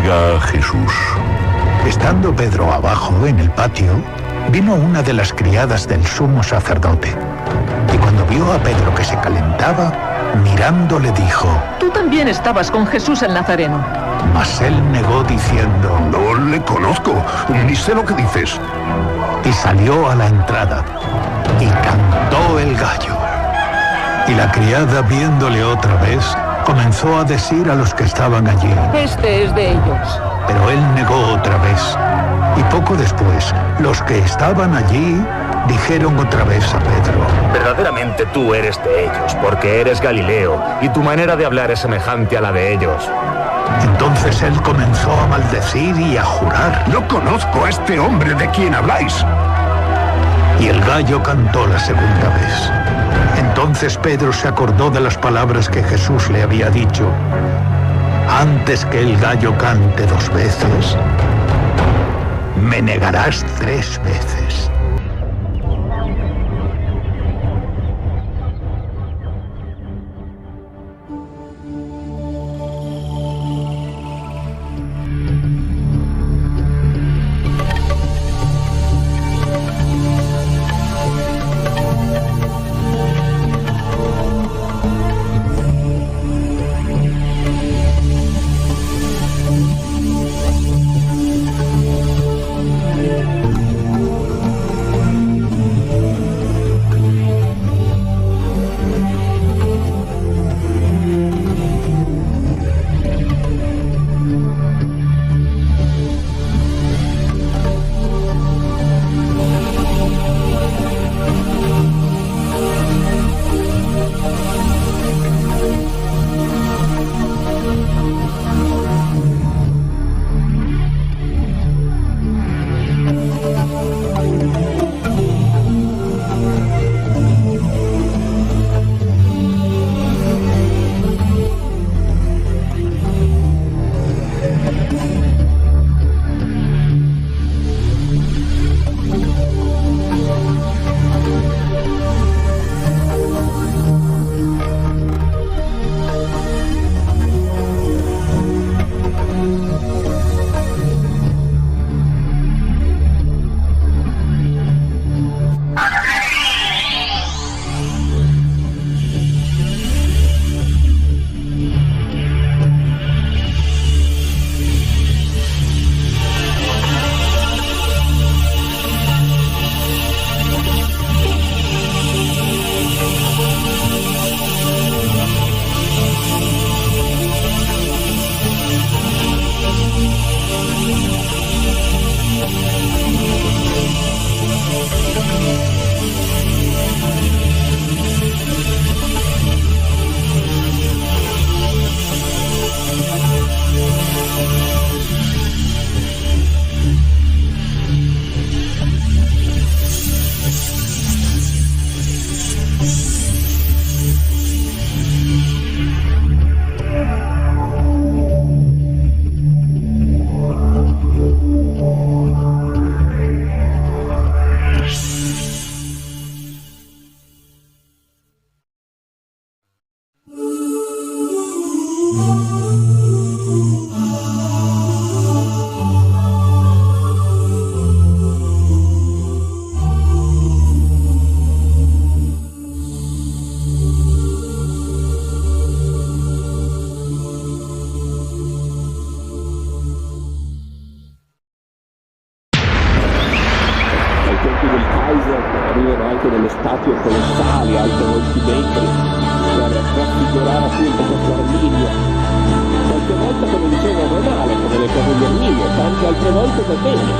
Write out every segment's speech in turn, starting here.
Diga, Jesús. Estando Pedro abajo en el patio, vino una de las criadas del sumo sacerdote. Y cuando vio a Pedro que se calentaba, mirando le dijo: Tú también estabas con Jesús el Nazareno. Mas él negó diciendo: No le conozco, ni sé lo que dices. Y salió a la entrada, y cantó el gallo. Y la criada, viéndole otra vez, comenzó a decir a los que estaban allí: Este es de ellos. Pero él negó otra vez. Y poco después, los que estaban allí dijeron otra vez a Pedro: Verdaderamente tú eres de ellos, porque eres Galileo, y tu manera de hablar es semejante a la de ellos. Entonces él comenzó a maldecir y a jurar: No conozco a este hombre de quien habláis. Y el gallo cantó la segunda vez. Entonces Pedro se acordó de las palabras que Jesús le había dicho: Antes que el gallo cante 2 veces, me negarás 3 veces. anche delle statue colossali alte molti metri per raffigurare appunto questo Arminio, qualche volta come dicevo non male come le cose di Arminio, tante altre volte va bene,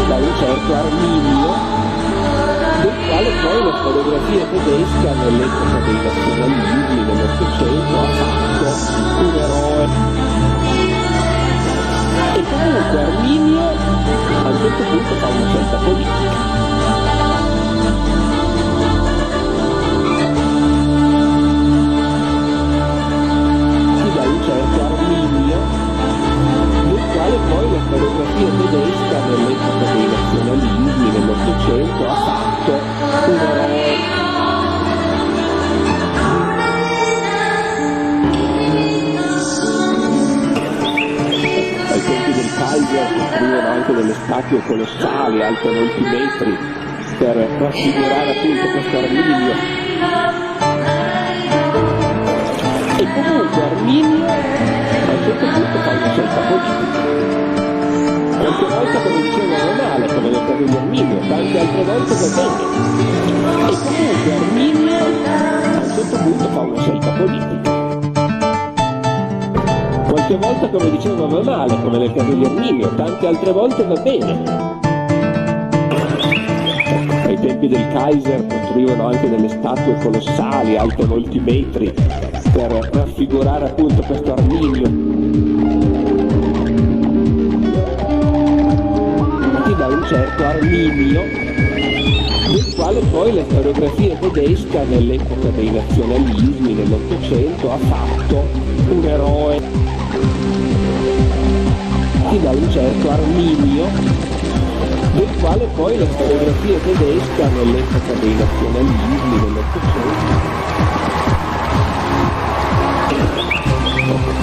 da un certo Arminio, del quale poi la storiografia tedesca nell'epoca dei nazionalismi nell'Ottocento ha fatto un eroe. E comunque Arminio a un certo punto fa una scelta politica. Quale poi la storiografia tedesca nell'epoca dei nazionalismi nell'Ottocento ha fatto un eroe. delle statue colossali alte molti metri per raffigurare appunto questo Arminio. E comunque Arminio a un certo punto fa una scelta politica. Qualche volta, come dicevo, va male, come nel caso di Arminio, tante altre volte va bene. E comunque Arminio a un certo punto fa una scelta politica. Qualche volta, come dicevo, va male, come nel caso di Arminio, tante altre volte va bene. Ai tempi del Kaiser costruivano anche delle statue colossali, alte molti metri, per raffigurare appunto questo Arminio. Da un certo Arminio, del quale poi la storiografia tedesca nell'epoca dei nazionalismi, nell'Ottocento, ha fatto un eroe. Da un certo Arminio, del quale poi la storiografia tedesca nell'epoca dei nazionalismi, nell'Ottocento,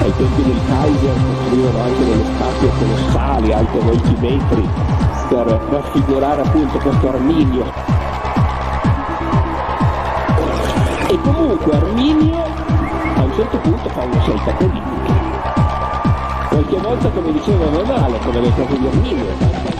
ai tempi del Kaiser costruivano anche delle statue colossali, alte molti metri, per raffigurare appunto questo Arminio. E comunque Arminio a un certo punto fa una scelta politica. Qualche volta, come dicevo, va male, come nel caso di Arminio.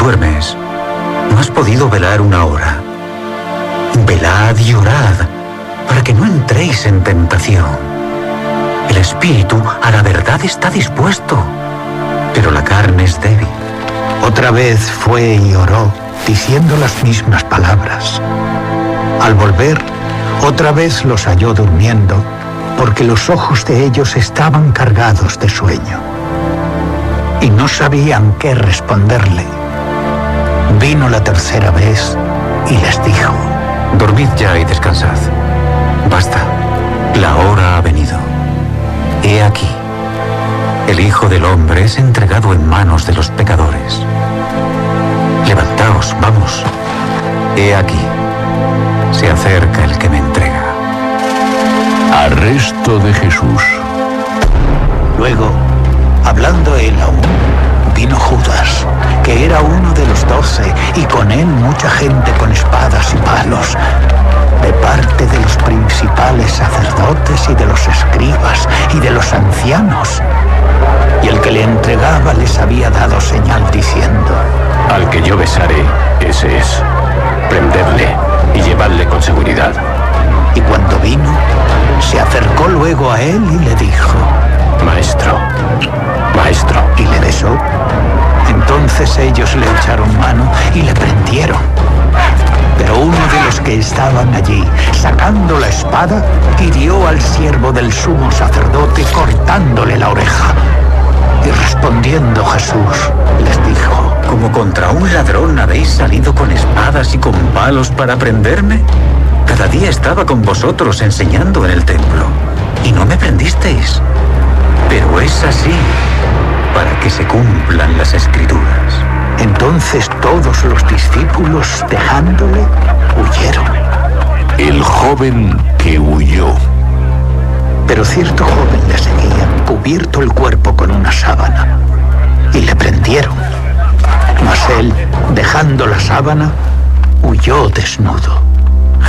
duermes, no has podido velar una hora. Velad y orad, para que no entréis en tentación. El espíritu a la verdad está dispuesto, pero la carne es débil. Otra vez fue y oró, diciendo las mismas palabras. Al volver, otra vez los halló durmiendo, porque los ojos de ellos estaban cargados de sueño. Y no sabían qué responderle. Vino la tercera vez y les dijo: dormid ya y descansad. Basta, la hora ha venido. He aquí, el Hijo del Hombre es entregado en manos de los pecadores. Levantaos, vamos. He aquí, se acerca el que me entrega. Arresto de Jesús. Luego, hablando él aún, vino Judas, que era uno de los 12, y con él mucha gente con espadas y palos, de parte de los principales sacerdotes y de los escribas y de los ancianos. Y el que le entregaba les había dado señal diciendo: Al que yo besaré, ese es. Prendedle y llevadle con seguridad. Y cuando vino, se acercó luego a él y le dijo: Maestro, maestro. Y le besó. Entonces ellos le echaron mano y le prendieron. Pero uno de los que estaban allí, sacando la espada, hirió al siervo del sumo sacerdote, cortándole la oreja. Y respondiendo Jesús, les dijo: ¿Como contra un ladrón habéis salido con espadas y con palos para prenderme? Cada día estaba con vosotros enseñando en el templo, y no me prendisteis. Pero es así, para que se cumplan las Escrituras. Entonces todos los discípulos, dejándole, huyeron. El joven que huyó. Pero cierto joven le seguía, cubierto el cuerpo con una sábana, y le prendieron. Mas él, dejando la sábana, huyó desnudo.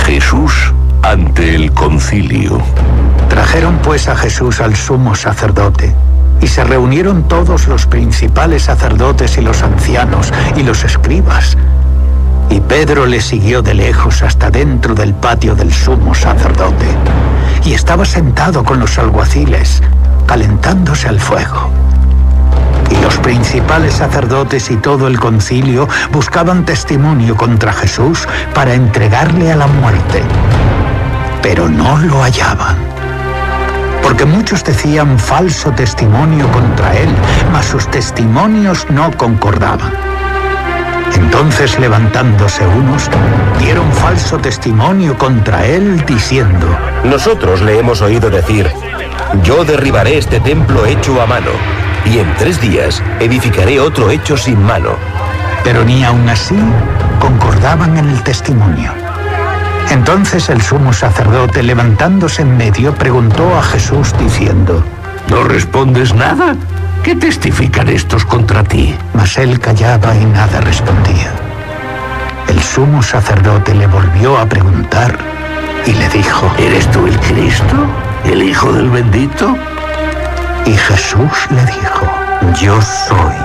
Jesús ante el concilio. Trajeron pues a Jesús al sumo sacerdote, y se reunieron todos los principales sacerdotes y los ancianos y los escribas. Y Pedro le siguió de lejos hasta dentro del patio del sumo sacerdote, y estaba sentado con los alguaciles, calentándose al fuego. Y los principales sacerdotes y todo el concilio buscaban testimonio contra Jesús para entregarle a la muerte, pero no lo hallaban. Porque muchos decían falso testimonio contra él, mas sus testimonios no concordaban. Entonces, levantándose unos, dieron falso testimonio contra él, diciendo: Nosotros le hemos oído decir: yo derribaré este templo hecho a mano, y en 3 días edificaré otro hecho sin mano. Pero ni aun así concordaban en el testimonio. Entonces el sumo sacerdote, levantándose en medio, preguntó a Jesús diciendo: ¿No respondes nada? ¿Qué testifican estos contra ti? Mas él callaba y nada respondía. El sumo sacerdote le volvió a preguntar y le dijo: ¿Eres tú el Cristo, el Hijo del Bendito? Y Jesús le dijo: Yo soy.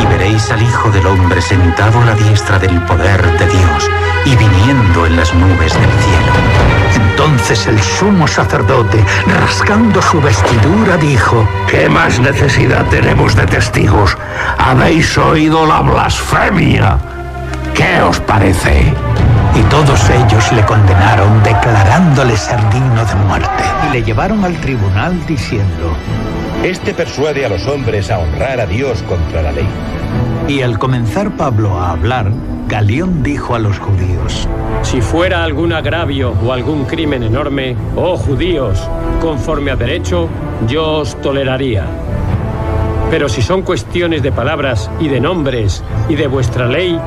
Y veréis al Hijo del Hombre sentado a la diestra del poder de Dios y viniendo en las nubes del cielo. Entonces el sumo sacerdote, rasgando su vestidura, dijo: ¿Qué más necesidad tenemos de testigos? ¿Habéis oído la blasfemia? ¿Qué os parece? Y todos ellos le condenaron, declarándole ser digno de muerte. Y le llevaron al tribunal diciendo: Este persuade a los hombres a honrar a Dios contra la ley. Y al comenzar Pablo a hablar, Galión dijo a los judíos: Si fuera algún agravio o algún crimen enorme, oh judíos, conforme a derecho, yo os toleraría. Pero si son cuestiones de palabras y de nombres y de vuestra ley,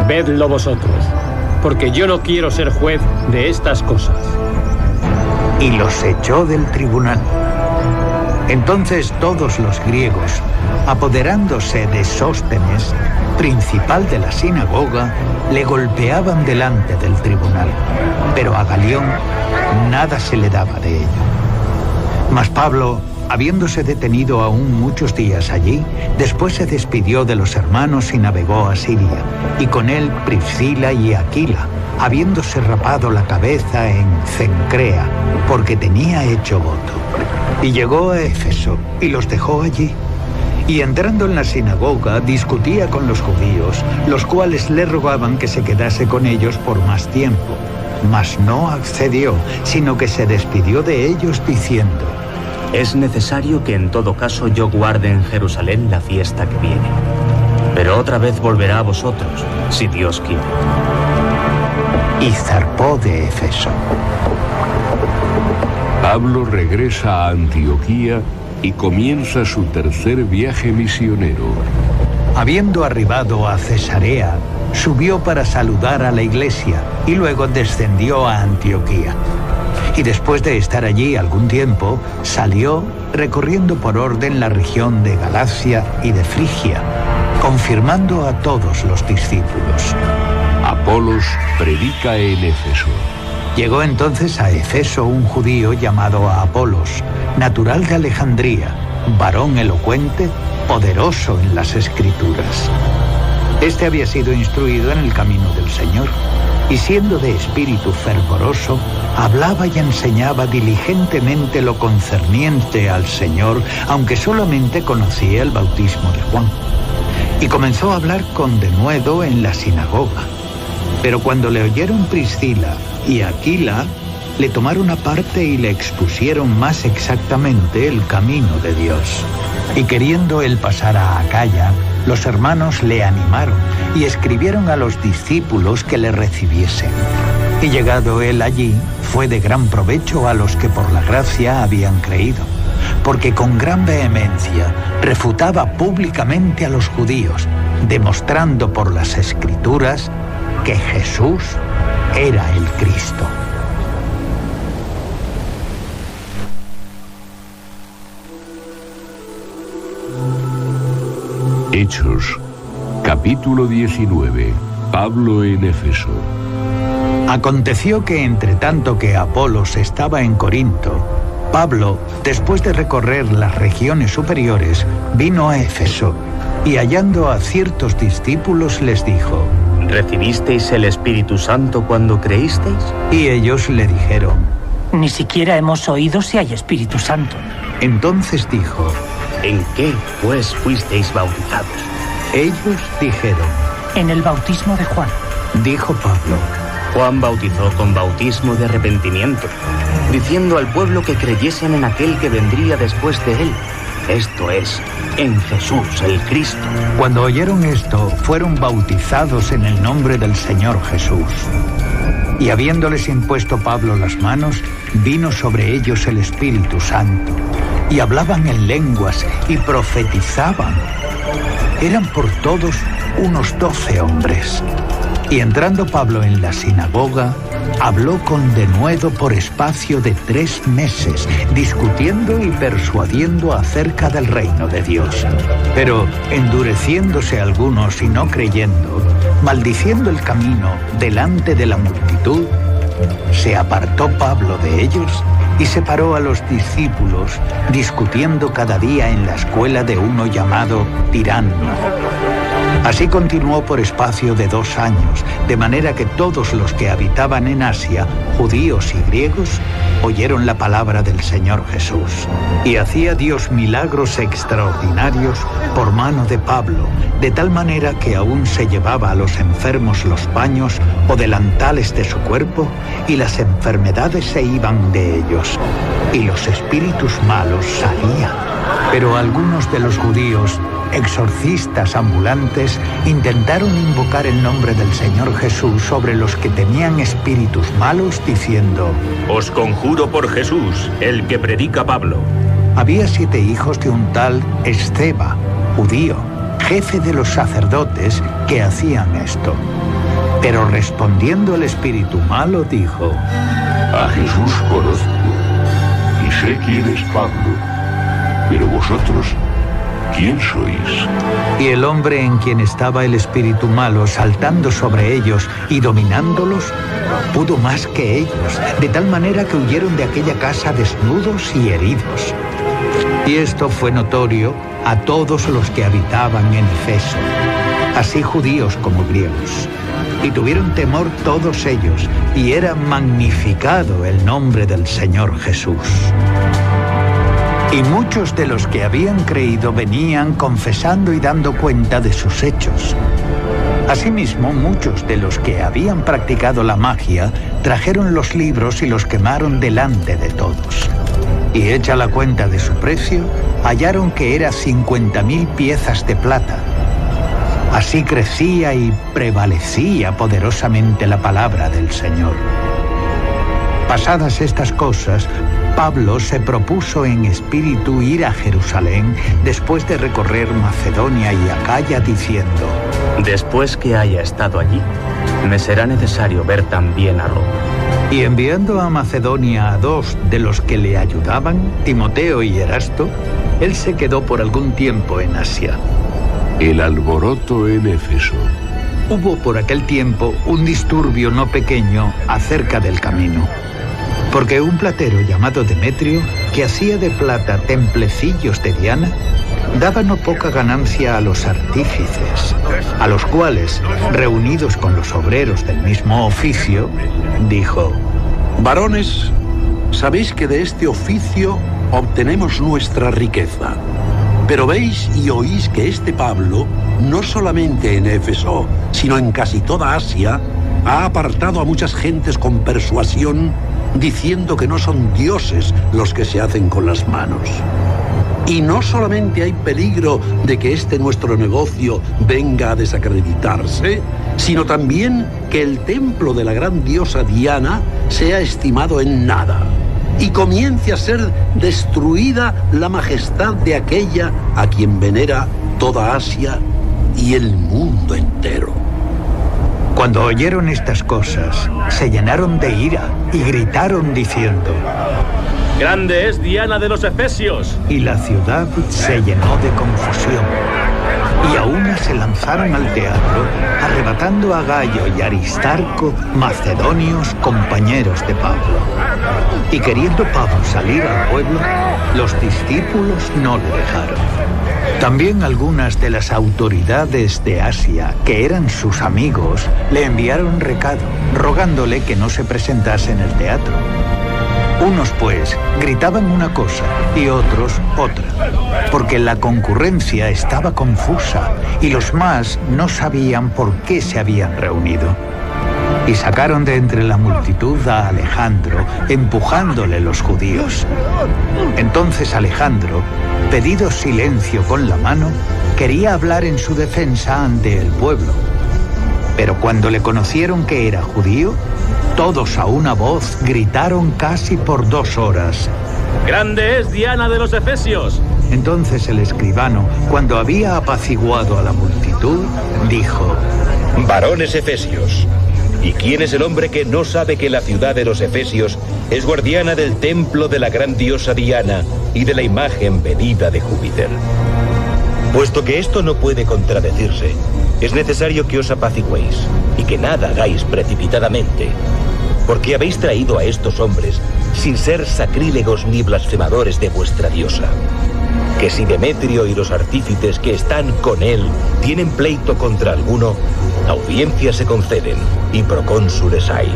vedlo vosotros, porque yo no quiero ser juez de estas cosas. Y los echó del tribunal. Entonces todos los griegos, apoderándose de Sóstenes, principal de la sinagoga, le golpeaban delante del tribunal, pero a Galión nada se le daba de ello. Mas Pablo, habiéndose detenido aún muchos días allí, después se despidió de los hermanos y navegó a Siria, y con él Priscila y Aquila, habiéndose rapado la cabeza en Cencrea, porque tenía hecho voto. Y llegó a Éfeso, y los dejó allí. Y entrando en la sinagoga, discutía con los judíos, los cuales le rogaban que se quedase con ellos por más tiempo. Mas no accedió, sino que se despidió de ellos diciendo: es necesario que en todo caso yo guarde en Jerusalén la fiesta que viene. Pero otra vez volverá a vosotros, si Dios quiere. Y zarpó de Éfeso. Pablo regresa a Antioquía y comienza su tercer viaje misionero. Habiendo arribado a Cesarea, subió para saludar a la iglesia y luego descendió a Antioquía. Y después de estar allí algún tiempo, salió recorriendo por orden la región de Galacia y de Frigia, confirmando a todos los discípulos. Apolos predica en Éfeso. Llegó entonces a Éfeso un judío llamado Apolos, natural de Alejandría, varón elocuente, poderoso en las Escrituras. Este había sido instruido en el camino del Señor, y siendo de espíritu fervoroso, hablaba y enseñaba diligentemente lo concerniente al Señor, aunque solamente conocía el bautismo de Juan. Y comenzó a hablar con denuedo en la sinagoga. Pero cuando le oyeron Priscila y Aquila, le tomaron aparte y le expusieron más exactamente el camino de Dios. Y queriendo él pasar a Acaya, los hermanos le animaron y escribieron a los discípulos que le recibiesen. Y llegado él allí, fue de gran provecho a los que por la gracia habían creído, porque con gran vehemencia refutaba públicamente a los judíos, demostrando por las Escrituras que Jesús era el Cristo. Hechos, capítulo 19. Pablo en Éfeso. Aconteció que entre tanto que Apolos estaba en Corinto, Pablo, después de recorrer las regiones superiores, vino a Éfeso, y hallando a ciertos discípulos les dijo: ¿recibisteis el Espíritu Santo cuando creísteis? Y ellos le dijeron: ni siquiera hemos oído si hay Espíritu Santo. Entonces dijo: ¿en qué, pues, fuisteis bautizados? Ellos dijeron: en el bautismo de Juan. Dijo Pablo: Juan bautizó con bautismo de arrepentimiento, diciendo al pueblo que creyesen en aquel que vendría después de él, esto es, en Jesús el Cristo. Cuando oyeron esto, fueron bautizados en el nombre del Señor Jesús. Y habiéndoles impuesto Pablo las manos, vino sobre ellos el Espíritu Santo, y hablaban en lenguas y profetizaban. Eran por todos unos 12 hombres. Y entrando Pablo en la sinagoga, habló con denuedo por espacio de 3 meses, discutiendo y persuadiendo acerca del reino de Dios. Pero endureciéndose algunos y no creyendo, maldiciendo el camino delante de la multitud, se apartó Pablo de ellos y separó a los discípulos, discutiendo cada día en la escuela de uno llamado Tirano. Así continuó por espacio de 2 años, de manera que todos los que habitaban en Asia, judíos y griegos, oyeron la palabra del Señor Jesús. Y hacía Dios milagros extraordinarios por mano de Pablo, de tal manera que aún se llevaba a los enfermos los paños o delantales de su cuerpo, y las enfermedades se iban de ellos, y los espíritus malos salían. Pero algunos de los judíos, exorcistas ambulantes, intentaron invocar el nombre del Señor Jesús sobre los que tenían espíritus malos, diciendo: os conjuro por Jesús, el que predica Pablo. Había 7 hijos de un tal Esceva, judío, jefe de los sacerdotes, que hacían esto. Pero respondiendo el espíritu malo, dijo: a Jesús conozco, y sé quién es Pablo, pero vosotros, ¿quién sois? Y el hombre en quien estaba el espíritu malo, saltando sobre ellos y dominándolos, pudo más que ellos, de tal manera que huyeron de aquella casa desnudos y heridos. Y esto fue notorio a todos los que habitaban en Efeso, así judíos como griegos. Y tuvieron temor todos ellos, y era magnificado el nombre del Señor Jesús. Y muchos de los que habían creído venían confesando y dando cuenta de sus hechos. Asimismo, muchos de los que habían practicado la magia trajeron los libros y los quemaron delante de todos. Y hecha la cuenta de su precio, hallaron que era 50.000 piezas de plata. Así crecía y prevalecía poderosamente la palabra del Señor. Pasadas estas cosas, Pablo se propuso en espíritu ir a Jerusalén después de recorrer Macedonia y Acaya, diciendo: después que haya estado allí, me será necesario ver también a Roma. Y enviando a Macedonia a 2 de los que le ayudaban, Timoteo y Erasto, él se quedó por algún tiempo en Asia. El alboroto en Éfeso. Hubo por aquel tiempo un disturbio no pequeño acerca del camino, porque un platero llamado Demetrio, que hacía de plata templecillos de Diana, daba no poca ganancia a los artífices, a los cuales, reunidos con los obreros del mismo oficio, dijo: varones, sabéis que de este oficio obtenemos nuestra riqueza. Pero veis y oís que este Pablo, no solamente en Éfeso, sino en casi toda Asia, ha apartado a muchas gentes con persuasión, diciendo que no son dioses los que se hacen con las manos. Y no solamente hay peligro de que este nuestro negocio venga a desacreditarse, sino también que el templo de la gran diosa Diana sea estimado en nada y comience a ser destruida la majestad de aquella a quien venera toda Asia y el mundo entero. Cuando oyeron estas cosas, se llenaron de ira y gritaron diciendo: ¡grande es Diana de los Efesios! Y la ciudad se llenó de confusión. Y a una se lanzaron al teatro, arrebatando a Gayo y Aristarco, macedonios compañeros de Pablo. Y queriendo Pablo salir al pueblo, los discípulos no le dejaron. También algunas de las autoridades de Asia, que eran sus amigos, le enviaron recado, rogándole que no se presentase en el teatro. Unos, pues, gritaban una cosa y otros otra, porque la concurrencia estaba confusa y los más no sabían por qué se habían reunido. Y sacaron de entre la multitud a Alejandro, empujándole los judíos. Entonces Alejandro, pedido silencio con la mano, quería hablar en su defensa ante el pueblo. Pero cuando le conocieron que era judío, todos a una voz gritaron casi por 2 horas: ¡grande es Diana de los Efesios! Entonces el escribano, cuando había apaciguado a la multitud, dijo: varones efesios, ¿y quién es el hombre que no sabe que la ciudad de los Efesios es guardiana del templo de la gran diosa Diana y de la imagen venida de Júpiter? Puesto que esto no puede contradecirse, es necesario que os apaciguéis y que nada hagáis precipitadamente, porque habéis traído a estos hombres sin ser sacrílegos ni blasfemadores de vuestra diosa. Que si Demetrio y los artífices que están con él tienen pleito contra alguno, audiencias se conceden y procónsules hay.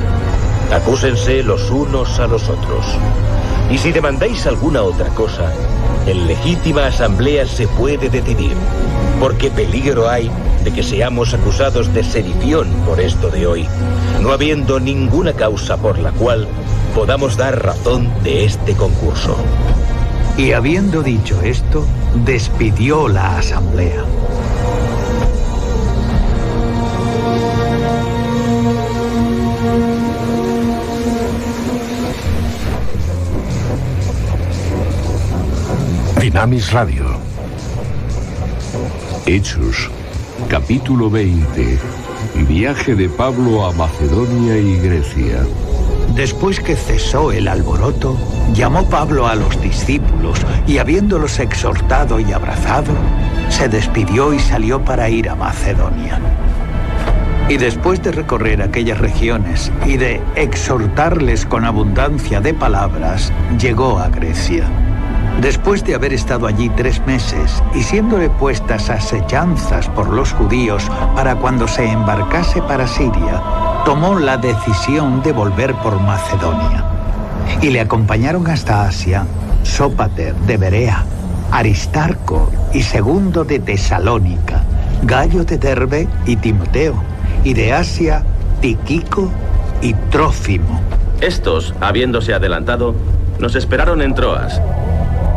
Acúsense los unos a los otros. Y si demandáis alguna otra cosa, en legítima asamblea se puede decidir, porque peligro hay de que seamos acusados de sedición por esto de hoy, no habiendo ninguna causa por la cual podamos dar razón de este concurso. Y habiendo dicho esto, despidió la asamblea. Dynamis Radio. Hechos, capítulo 20. Viaje de Pablo a Macedonia y Grecia. Después que cesó el alboroto, llamó Pablo a los discípulos y, habiéndolos exhortado y abrazado, se despidió y salió para ir a Macedonia. Y después de recorrer aquellas regiones y de exhortarles con abundancia de palabras, llegó a Grecia. Después de haber estado allí 3 meses y siéndole puestas asechanzas por los judíos para cuando se embarcase para Siria, tomó la decisión de volver por Macedonia. Y le acompañaron hasta Asia Sópater de Berea, Aristarco y Segundo de Tesalónica, Gayo de Derbe y Timoteo, y de Asia Tíquico y Trófimo. Estos, habiéndose adelantado, nos esperaron en Troas.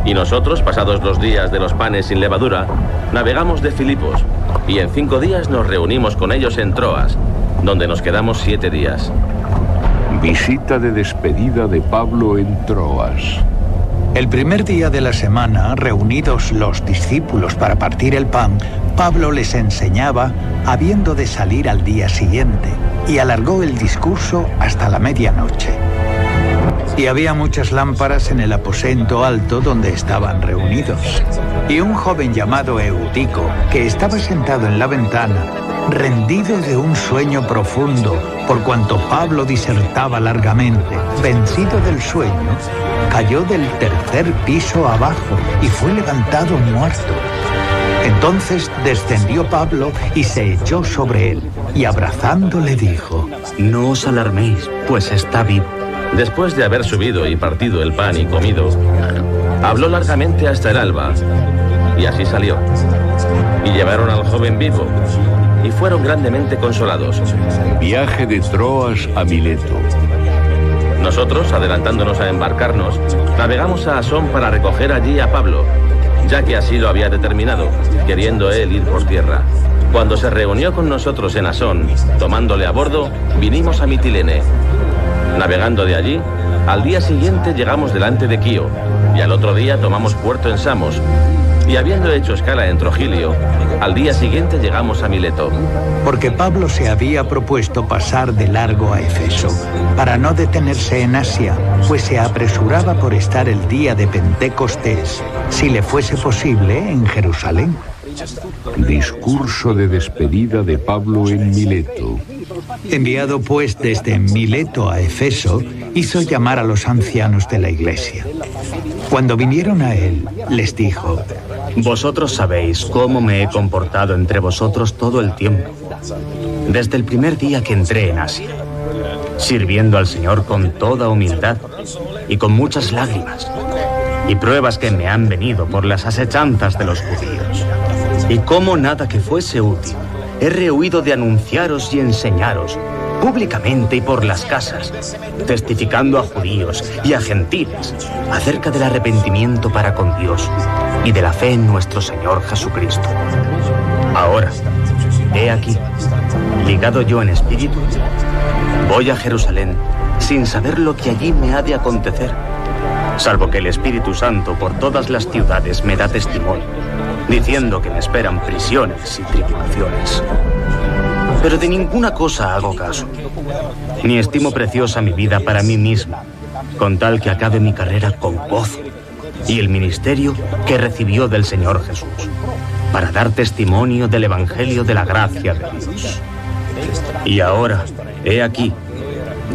Y nosotros, pasados los días de los panes sin levadura, navegamos de Filipos, y en 5 días nos reunimos con ellos en Troas, donde nos quedamos 7 días. Visita de despedida de Pablo en Troas. El primer día de la semana, reunidos los discípulos para partir el pan, Pablo les enseñaba, habiendo de salir al día siguiente, y alargó el discurso hasta la medianoche. Y había muchas lámparas en el aposento alto donde estaban reunidos. Y un joven llamado Eutico, que estaba sentado en la ventana, rendido de un sueño profundo, por cuanto Pablo disertaba largamente, vencido del sueño, cayó del 3er piso abajo y fue levantado muerto. Entonces descendió Pablo y se echó sobre él, y abrazándole dijo: No os alarméis, pues está vivo. Después de haber subido y partido el pan y comido, habló largamente hasta el alba, y así salió. Y llevaron al joven vivo, y fueron grandemente consolados. Viaje de Troas a Mileto. Nosotros, adelantándonos a embarcarnos, navegamos a Asón para recoger allí a Pablo, ya que así lo había determinado, queriendo él ir por tierra. Cuando se reunió con nosotros en Asón, tomándole a bordo, vinimos a Mitilene. Navegando de allí, al día siguiente llegamos delante de Quío, y al otro día tomamos puerto en Samos, y habiendo hecho escala en Trogilio, al día siguiente llegamos a Mileto. Porque Pablo se había propuesto pasar de largo a Efeso, para no detenerse en Asia, pues se apresuraba por estar el día de Pentecostés, si le fuese posible, en Jerusalén. Discurso de despedida de Pablo en Mileto. Enviado pues desde Mileto a Efeso, hizo llamar a los ancianos de la iglesia. Cuando vinieron a él, les dijo: Vosotros sabéis cómo me he comportado entre vosotros todo el tiempo, desde el primer día que entré en Asia, sirviendo al Señor con toda humildad y con muchas lágrimas, y pruebas que me han venido por las asechanzas de los judíos. Y como nada que fuese útil, he rehuido de anunciaros y enseñaros, públicamente y por las casas, testificando a judíos y a gentiles acerca del arrepentimiento para con Dios y de la fe en nuestro Señor Jesucristo. Ahora, he aquí, ligado yo en espíritu, voy a Jerusalén sin saber lo que allí me ha de acontecer, salvo que el Espíritu Santo por todas las ciudades me da testimonio, diciendo que me esperan prisiones y tribulaciones. Pero de ninguna cosa hago caso, ni estimo preciosa mi vida para mí mismo, con tal que acabe mi carrera con gozo y el ministerio que recibió del Señor Jesús, para dar testimonio del Evangelio de la gracia de Dios. Y ahora, he aquí,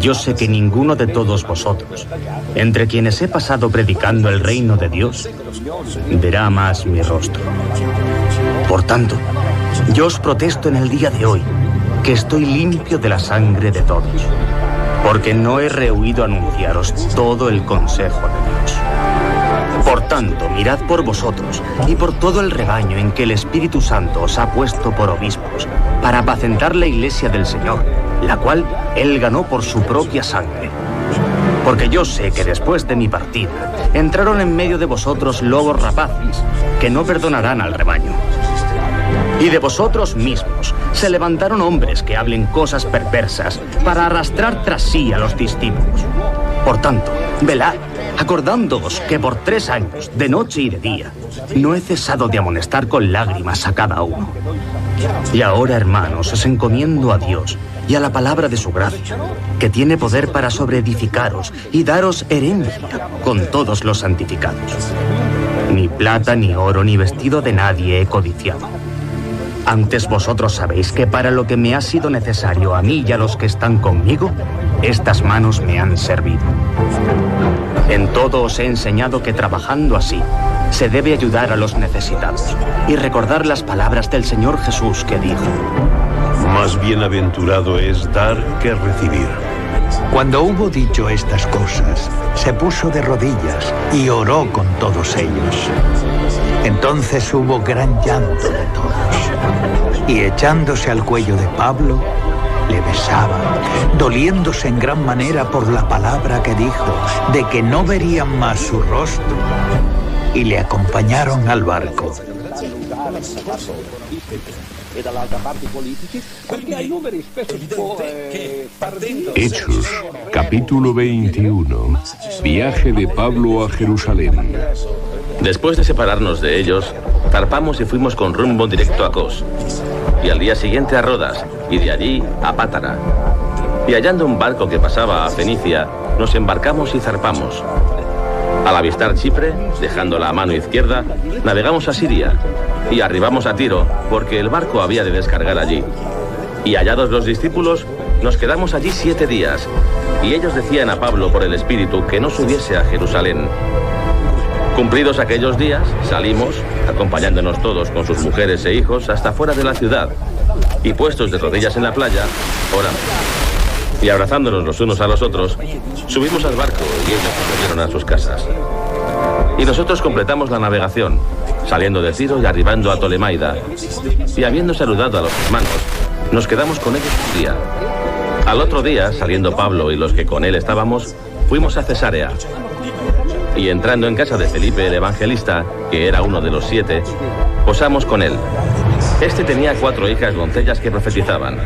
yo sé que ninguno de todos vosotros, entre quienes he pasado predicando el reino de Dios, verá más mi rostro. Por tanto, yo os protesto en el día de hoy que estoy limpio de la sangre de todos, porque no he rehuido anunciaros todo el consejo de Dios. Por tanto, mirad por vosotros y por todo el rebaño en que el Espíritu Santo os ha puesto por obispos, para apacentar la iglesia del Señor, la cual Él ganó por su propia sangre. Porque yo sé que después de mi partida, entraron en medio de vosotros lobos rapaces, que no perdonarán al rebaño. Y de vosotros mismos se levantaron hombres que hablen cosas perversas para arrastrar tras sí a los discípulos. Por tanto, velad, acordándoos que por 3 años, de noche y de día, no he cesado de amonestar con lágrimas a cada uno. Y ahora, hermanos, os encomiendo a Dios y a la palabra de su gracia, que tiene poder para sobreedificaros y daros herencia con todos los santificados. Ni plata, ni oro, ni vestido de nadie he codiciado. Antes vosotros sabéis que para lo que me ha sido necesario a mí y a los que están conmigo, estas manos me han servido. En todo os he enseñado que trabajando así se debe ayudar a los necesitados y recordar las palabras del Señor Jesús que dijo: Más bienaventurado es dar que recibir. Cuando hubo dicho estas cosas, se puso de rodillas y oró con todos ellos. Entonces hubo gran llanto de todos, y echándose al cuello de Pablo, le besaban, doliéndose en gran manera por la palabra que dijo, de que no verían más su rostro, y le acompañaron al barco. Hechos, capítulo 21. Viaje de Pablo a Jerusalén. Después de separarnos de ellos, zarpamos y fuimos con rumbo directo a Cos, y al día siguiente a Rodas, y de allí a Pátara. Y hallando un barco que pasaba a Fenicia, nos embarcamos y zarpamos. Al avistar Chipre, dejándola a mano izquierda, navegamos a Siria, y arribamos a Tiro, porque el barco había de descargar allí. Y hallados los discípulos, nos quedamos allí 7 días, y ellos decían a Pablo por el Espíritu que no subiese a Jerusalén. Cumplidos aquellos días, salimos, acompañándonos todos con sus mujeres e hijos, hasta fuera de la ciudad, y puestos de rodillas en la playa, oramos. Y abrazándonos los unos a los otros, subimos al barco y ellos nos volvieron a sus casas. Y nosotros completamos la navegación, saliendo de Tiro y arribando a Tolemaida, y habiendo saludado a los hermanos, nos quedamos con ellos un día. Al otro día, saliendo Pablo y los que con él estábamos, fuimos a Cesarea. Y entrando en casa de Felipe el Evangelista, que era uno de los 7, posamos con él. Este tenía 4 hijas doncellas que profetizaban.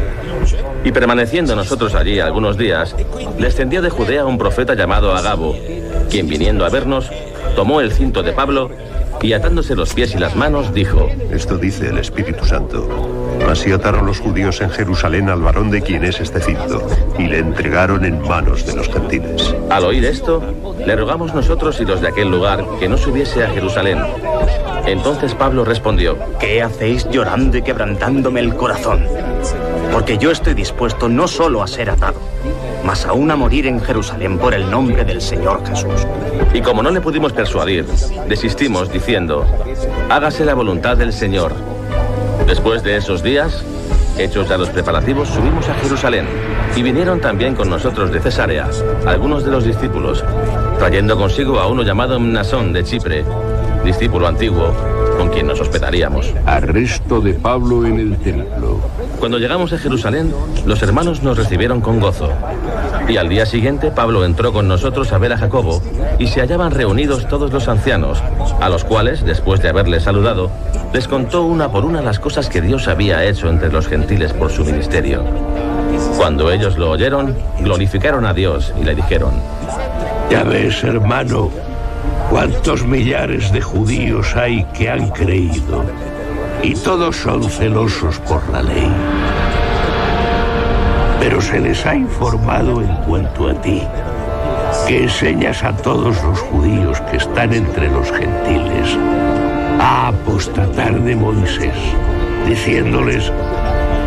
Y permaneciendo nosotros allí algunos días, descendió de Judea un profeta llamado Agabo, quien viniendo a vernos, tomó el cinto de Pablo y atándose los pies y las manos, dijo: Esto dice el Espíritu Santo. Así ataron los judíos en Jerusalén al varón de quien es este cinto, y le entregaron en manos de los gentiles. Al oír esto, le rogamos nosotros y los de aquel lugar que no subiese a Jerusalén. Entonces Pablo respondió: ¿Qué hacéis llorando y quebrantándome el corazón? Porque yo estoy dispuesto no solo a ser atado, mas aún a morir en Jerusalén por el nombre del Señor Jesús. Y como no le pudimos persuadir, desistimos diciendo: hágase la voluntad del Señor. Después de esos días, hechos ya los preparativos, subimos a Jerusalén, y vinieron también con nosotros de Cesarea algunos de los discípulos, trayendo consigo a uno llamado Mnasón de Chipre, discípulo antiguo, con quien nos hospedaríamos. Arresto de Pablo en el templo. Cuando llegamos a Jerusalén, los hermanos nos recibieron con gozo. Y al día siguiente, Pablo entró con nosotros a ver a Jacobo, y se hallaban reunidos todos los ancianos, a los cuales, después de haberles saludado, les contó una por una las cosas que Dios había hecho entre los gentiles por su ministerio. Cuando ellos lo oyeron, glorificaron a Dios y le dijeron: Ya ves, hermano, cuántos millares de judíos hay que han creído, y todos son celosos por la ley. Pero se les ha informado en cuanto a ti, que enseñas a todos los judíos que están entre los gentiles a apostatar de Moisés, diciéndoles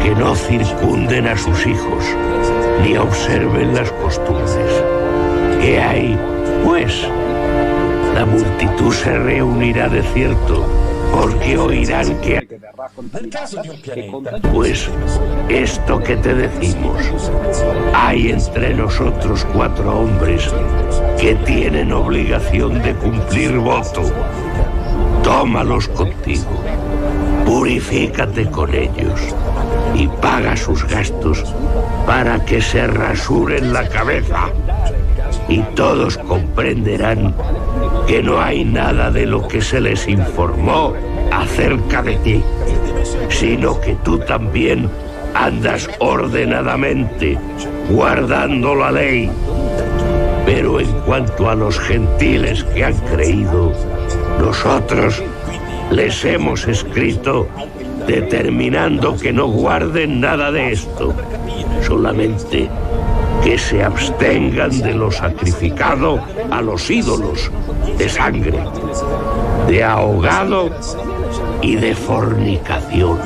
que no circunden a sus hijos, ni observen las costumbres. ¿Qué hay, pues? La multitud se reunirá de cierto, porque oirán que... Pues esto que te decimos, hay entre nosotros 4 hombres que tienen obligación de cumplir voto. Tómalos contigo, purifícate con ellos y paga sus gastos para que se rasuren la cabeza, y todos comprenderán que no hay nada de lo que se les informó acerca de ti, sino que tú también andas ordenadamente, guardando la ley. Pero en cuanto a los gentiles que han creído, nosotros les hemos escrito determinando que no guarden nada de esto, solamente que se abstengan de lo sacrificado a los ídolos de sangre. de ahogado y de fornicación.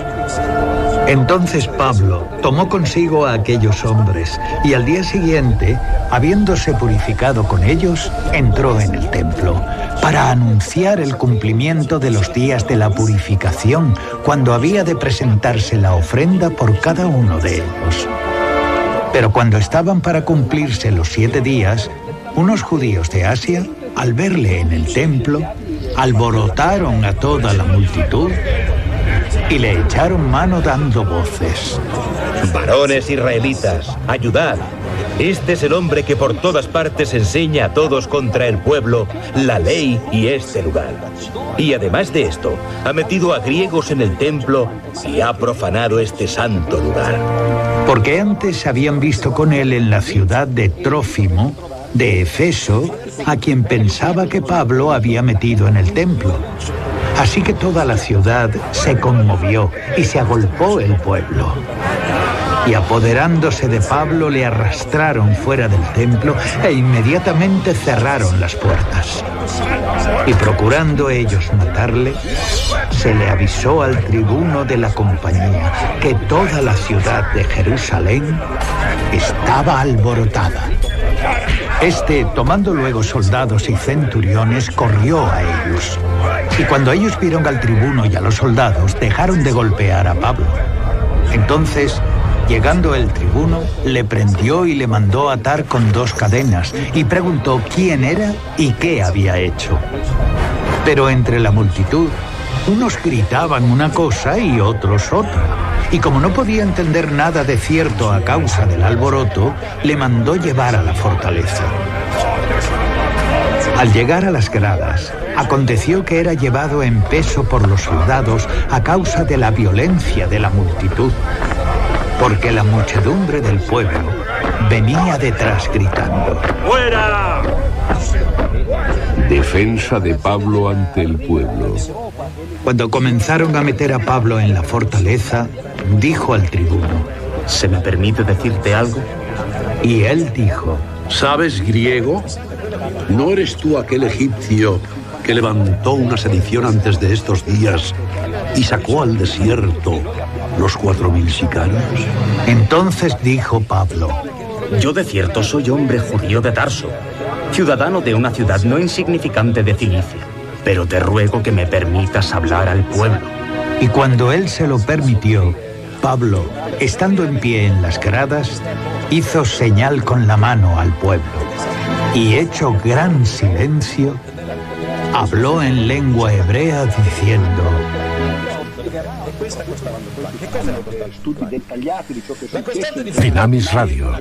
Entonces Pablo tomó consigo a aquellos hombres y al día siguiente, habiéndose purificado con ellos, entró en el templo para anunciar el cumplimiento de los días de la purificación, cuando había de presentarse la ofrenda por cada uno de ellos. Pero cuando estaban para cumplirse los 7 días, unos judíos de Asia, al verle en el templo, alborotaron a toda la multitud y le echaron mano dando voces. Varones israelitas, ayudad. Este es el hombre que por todas partes enseña a todos contra el pueblo, la ley y este lugar. Y además de esto, ha metido a griegos en el templo y ha profanado este santo lugar. Porque antes habían visto con él en la ciudad de Trófimo, de Efeso, a quien pensaba que Pablo había metido en el templo. Así que toda la ciudad se conmovió y se agolpó el pueblo. Y apoderándose de Pablo, le arrastraron fuera del templo e inmediatamente cerraron las puertas. Y procurando ellos matarle, se le avisó al tribuno de la compañía que toda la ciudad de Jerusalén estaba alborotada. Este, tomando luego soldados y centuriones, corrió a ellos. Y cuando ellos vieron al tribuno y a los soldados, dejaron de golpear a Pablo. Entonces, llegando el tribuno, le prendió y le mandó atar con 2 cadenas y preguntó quién era y qué había hecho. Pero entre la multitud, unos gritaban una cosa y otros otra. Y como no podía entender nada de cierto a causa del alboroto, le mandó llevar a la fortaleza. Al llegar a las gradas, aconteció que era llevado en peso por los soldados a causa de la violencia de la multitud, porque la muchedumbre del pueblo venía detrás gritando: ¡Fuera! Defensa de Pablo ante el pueblo. Cuando comenzaron a meter a Pablo en la fortaleza, dijo al tribuno: ¿Se me permite decirte algo? Y él dijo: ¿Sabes griego? ¿No eres tú aquel egipcio que levantó una sedición antes de estos días y sacó al desierto los 4.000 sicarios? Entonces dijo Pablo: Yo de cierto soy hombre judío de Tarso, ciudadano de una ciudad no insignificante de Cilicia, pero te ruego que me permitas hablar al pueblo. Y cuando él se lo permitió, Pablo, estando en pie en las gradas, hizo señal con la mano al pueblo, y hecho gran silencio, habló en lengua hebrea diciendo: Finamis Radio.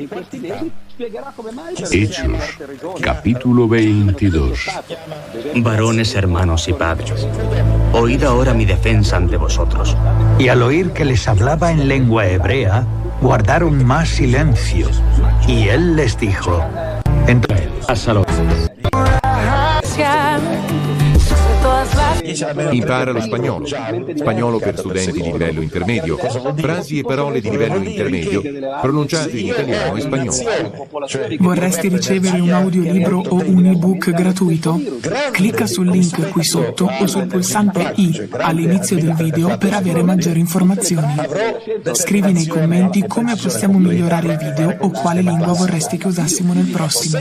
Hechos, capítulo 22. Varones, hermanos y padres, oíd ahora mi defensa ante vosotros. Y al oír que les hablaba en lengua hebrea, guardaron más silencio. Y él les dijo: Impara lo spagnolo. Spagnolo per studenti di livello intermedio. Frasi e parole di livello intermedio pronunciate in italiano e spagnolo. Vorresti ricevere un audiolibro o un ebook gratuito? Clicca sul link qui sotto o sul pulsante I all'inizio del video per avere maggiori informazioni. Scrivi nei commenti come possiamo migliorare il video o quale lingua vorresti che usassimo nel prossimo.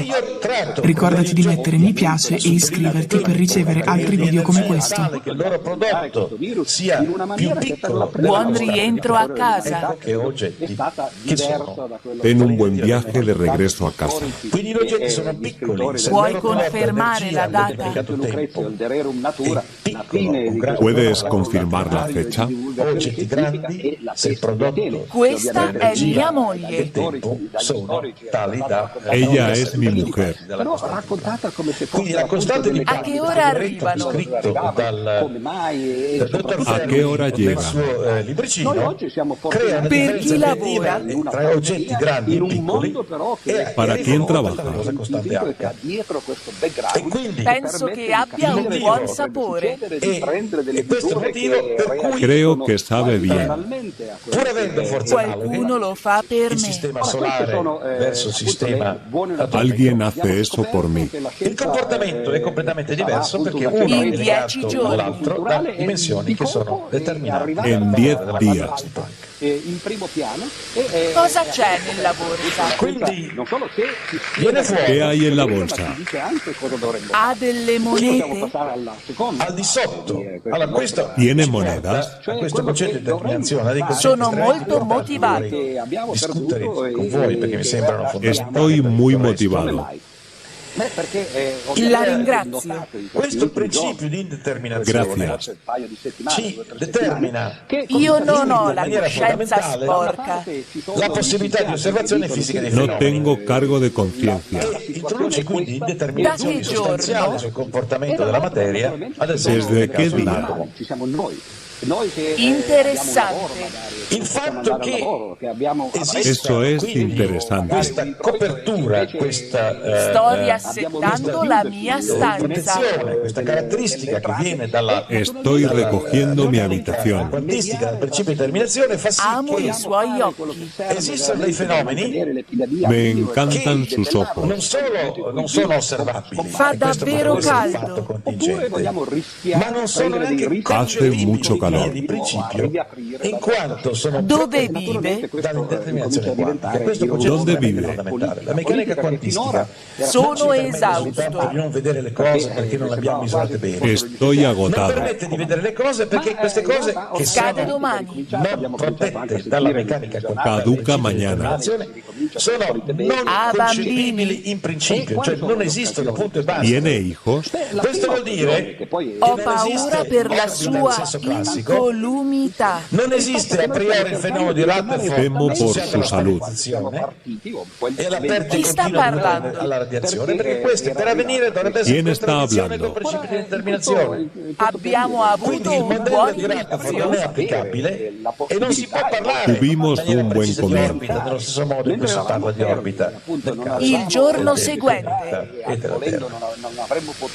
Ricordati di mettere mi piace e iscriverti per ricevere altri video come questo. Che il loro prodotto sia più piccolo. Buon rientro a casa. Che oggetti che sono. En un buen viaje de regreso a casa. Quindi gli oggetti sono piccoli. Puoi confermare la data? ¿Puedes confirmar la fecha? Oggetti grandi, se il prodotto. Questa è mia moglie. Sono tali da. Ella es mi mujer. Quindi raccontatemi a che ora arrivano. Scritto dal dottor ¿A qué hora llega? suo libricino, creano Per chi lavora? tra oggetti grandi e piccoli. ¿Para quién trabaja? Cosa costante H. E quindi Penso che abbia un buon sapore. e questo è il motivo per cui Creo que sabe bien. pur avendo forze Qualcuno lo fa per il me. sistema solare verso il sistema Alguien hace eso por mí. il comportamento è completamente diverso perché uno è In 10 legato giorni. l'altro da dimensioni che sono determinate en 10 días. In primo piano Cosa c'è nella borsa? Quindi non solo che viene fuori ¿Qué hay en la bolsa? dice anche cosa dovremmo Ha delle monete? passare alla seconda. al di sotto. Allora questo ¿Tiene ci porta monedas? a questo concetto di determinazione dei concetti Sono stretti molto che ho tanto motivati. vorrei discutere con voi perché mi sembrano fondamentali. Estoy muy motivado. La ringrazio. Questo principio di indeterminazione Gracias. ci determina Io non ho in la maniera coscienza fondamentale sporca. la possibilità di osservazione fisica dei No fenomeni. tengo cargo de conciencia. Introduce quindi indeterminazioni Da che sostanziali giorno? sul comportamento della materia, ad esempio ¿Desde nel qué caso día? dell'atomo. Ci siamo noi. Noi che Interessante. Il fatto che Eso esista es quindi interesante. questa copertura, questa Sto riassettando la mia stanza. protezione, questa caratteristica che viene dalla Estoy recogiendo mi habitación. quantistica del principio di determinazione fa sì Amo che i suoi occhi. esistono dei fenomeni Me encantan sus ojos. non sono osservabili. Fa e questo davvero potrebbe essere un caldo. fatto contingente, ma non sono neanche Hace mucho calor. di principio, in quanto sono Dove vive? dall'indeterminazione quantica. Questo concetto Dove è vive? fondamentale. La meccanica quantistica Sono non ci permette esausto. soltanto di non vedere le cose perché non le abbiamo misurate bene. Estoy Non agotado. permette di vedere le cose perché queste cose che Scade sono domani. non protette dalla meccanica quantistica Caduca mañana. sono non Ah, concepibili bambini. in principio, cioè non esistono, punto e basta. ¿Tiene hijos? Questo vuol dire che Ho non paura esiste per la orbita sua in senso classico. incolumità. Non esiste a priori il fenomeno di Rutherford Temo por associato su alla salud. sparizione e all'aperta Chi sta continua parlando? alla radiazione, perché questo per avvenire dovrebbe essere ¿Quién está contraddizione hablando? col principio di determinazione. Abbiamo avuto Quindi il un modello buon di Rutherford non è inizio. applicabile e non si può parlare Tuvimos in maniera un buen precisa di comienzo. orbita nello stesso modo in cui si parla di orbita del caso Il giorno del seguente. e della Terra.